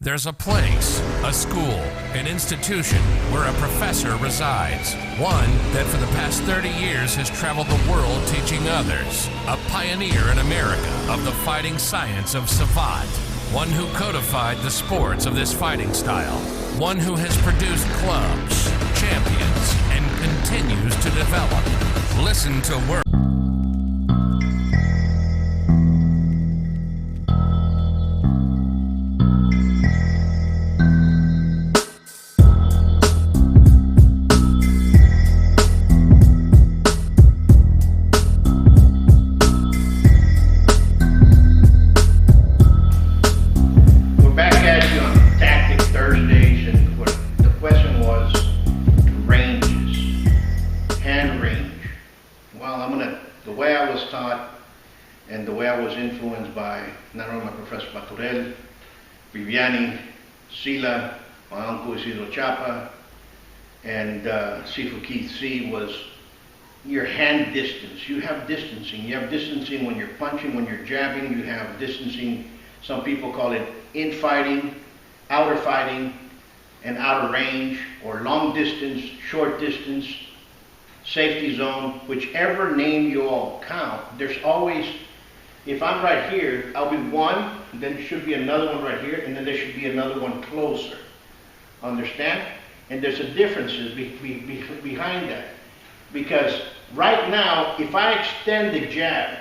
There's a place, a school, an institution where a professor resides. One that for the past 30 years has traveled the world teaching others. A pioneer in America of the fighting science of Savate. One who codified the sports of this fighting style. One who has produced clubs, champions, and continues to develop. Listen to words. The way I was taught and the way I was influenced by not only my Professor Buitrón, Viviani, Sila, my uncle Isidro Chapa, and Sifu Keith C. was your hand distance. You have distancing. You have distancing when you're punching, when you're jabbing. You have distancing. Some people call it in-fighting, outer fighting, and outer range, or long distance, short distance, safety zone, whichever name you all count. There's always, if I'm right here, I'll be one, then there should be another one right here, and then there should be another one closer. Understand? And there's a differences behind that. Because right now, if I extend the jab,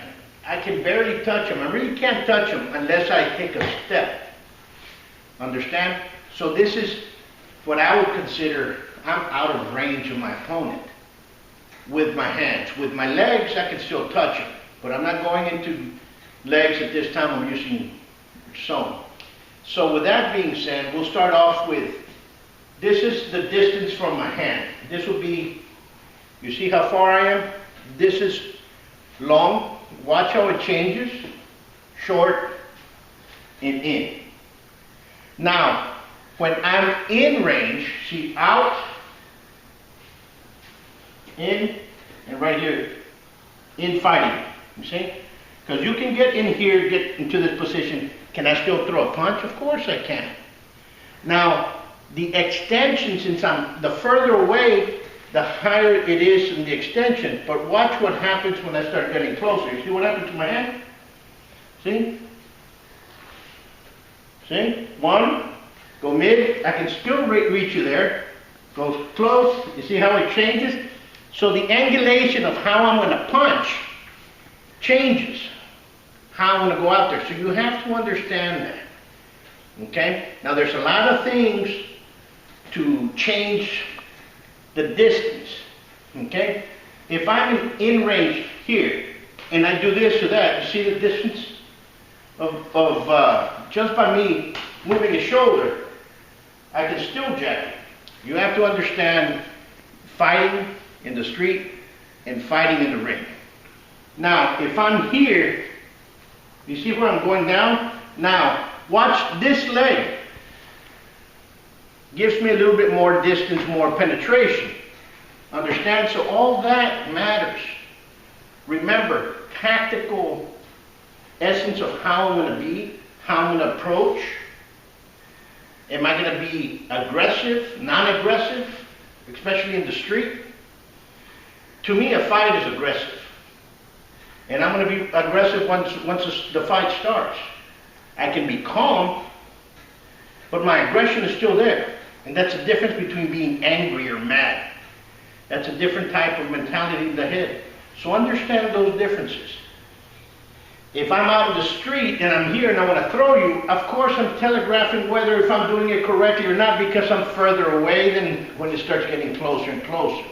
I can barely touch him. I really can't touch him unless I take a step. Understand? So this is what I would consider, I'm out of range of my opponent. With my hands. With my legs, I can still touch it, but I'm not going into legs at this time. I'm using sewn. So with that being said, we'll start off with, this is the distance from my hand. This will be, you see how far I am? This is long. Watch how it changes. Short and in. Now, when I'm in range, see, out, in, and right here, in fighting, you see? Because you can get in here, get into this position. Can I still throw a punch? Of course I can. Now, the extension, since I'm the further away, the higher it is in the extension. But watch what happens when I start getting closer. You see what happened to my hand? See? See? One, go mid. I can still reach you there. Go close. You see how it changes? So the angulation of how I'm going to punch changes how I'm going to go out there. So you have to understand that. Okay? Now there's a lot of things to change the distance. Okay? If I'm in range here and I do this or that, you see the distance of just by me moving a shoulder, I can still jab it. You have to understand fighting in the street and fighting in the ring. Now, if I'm here, you see where I'm going down? Now, watch this leg. Gives me a little bit more distance, more penetration. Understand? So all that matters. Remember, tactical essence of how I'm going to be, how I'm going to approach. Am I going to be aggressive, non-aggressive, especially in the street? To me, a fight is aggressive. And I'm going to be aggressive once the fight starts. I can be calm, but my aggression is still there. And that's the difference between being angry or mad. That's a different type of mentality in the head. So understand those differences. If I'm out in the street and I'm here and I want to throw you, of course I'm telegraphing whether if I'm doing it correctly or not, because I'm further away than when it starts getting closer and closer.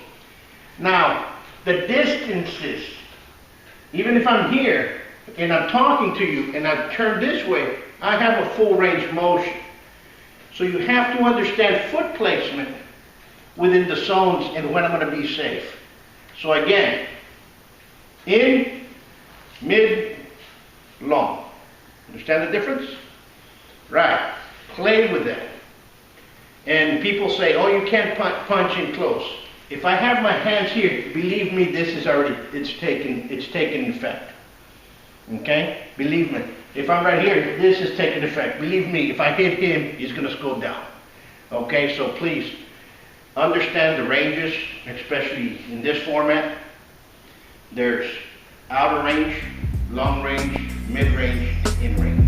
Now, the distances, even if I'm here and I'm talking to you and I turn this way, I have a full range motion. So you have to understand foot placement within the zones and when I'm going to be safe. So again, in, mid, long. Understand the difference? Right. Play with that. And people say, oh, you can't punch in close. If I have my hands here, believe me, this is already, it's taken effect. Okay? Believe me. If I'm right here, this is taking effect. Believe me, if I hit him, he's gonna go down. Okay, so please, understand the ranges, especially in this format. There's outer range, long range, mid range, in range.